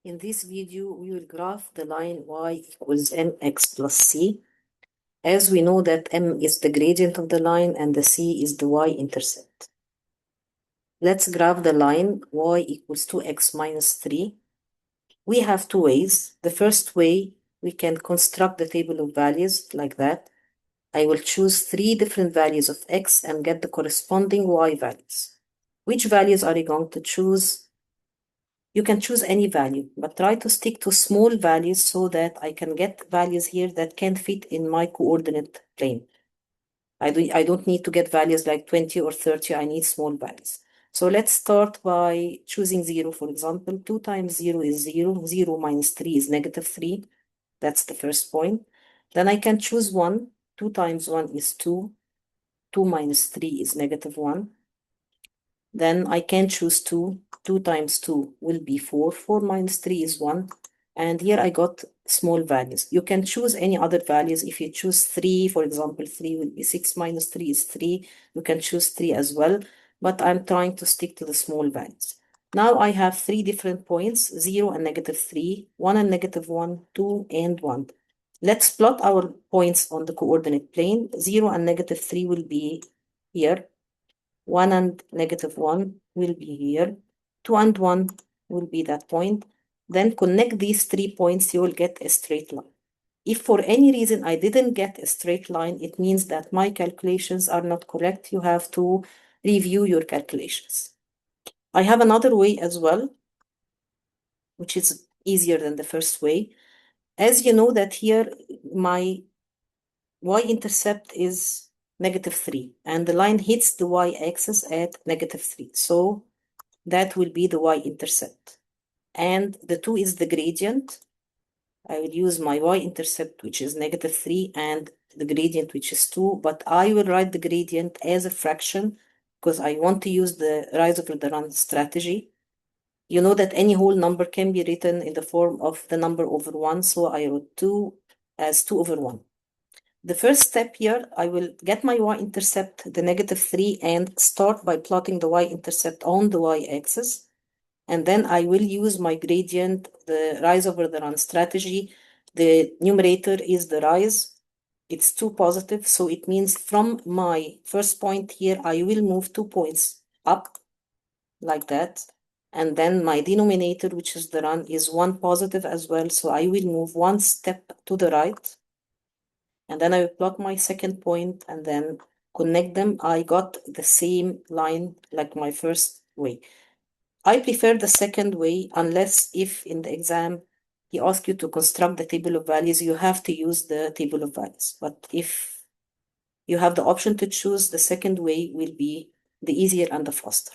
In this video, we will graph the line y equals mx plus c. As we know that m is the gradient of the line and the c is the y-intercept. Let's graph the line y equals 2x minus 3. We have two ways. The first way, we can construct the table of values like that. I will choose 3 different values of x and get the corresponding y values. Which values are you going to choose? You can choose any value, but try to stick to small values so that I can get values here that can fit in my coordinate plane. I don't need to get values like 20 or 30, I need small values. So let's start by choosing 0, for example. 2 times 0 is 0, 0 minus 3 is negative 3. That's the first point. Then I can choose 1, 2 times 1 is 2, 2 minus 3 is negative 1. Then I can choose 2. 2 times 2 will be 4. 4 minus 3 is 1. And here I got small values. You can choose any other values. If you choose 3, for example, 3 will be 6 minus 3 is 3. You can choose 3 as well. But I'm trying to stick to the small values. Now I have 3 different points, 0 and negative 3, 1 and negative 1, 2 and 1. Let's plot our points on the coordinate plane. 0 and negative 3 will be here. 1 and negative 1 will be here. 2 and 1 will be that point. Then connect these 3 points, you will get a straight line. If for any reason I didn't get a straight line, it means that my calculations are not correct. You have to review your calculations. I have another way as well, which is easier than the first way. As you know that here, my y-intercept is negative 3, and the line hits the y-axis at negative 3. So that will be the y-intercept. And the 2 is the gradient. I will use my y-intercept, which is negative 3, and the gradient, which is 2. But I will write the gradient as a fraction because I want to use the rise over the run strategy. You know that any whole number can be written in the form of the number over 1. So I wrote 2 as 2 over 1. The first step here, I will get my y-intercept, the negative 3, and start by plotting the y-intercept on the y-axis. And then I will use my gradient, the rise over the run strategy. The numerator is the rise. It's 2 positive, so it means from my first point here, I will move 2 points up, like that. And then my denominator, which is the run, is 1 positive as well, so I will move 1 step to the right. And then I will plot my second point and then connect them. I got the same line like my first way. I prefer the second way unless if in the exam he asks you to construct the table of values, you have to use the table of values. But if you have the option to choose, the second way will be the easier and the faster.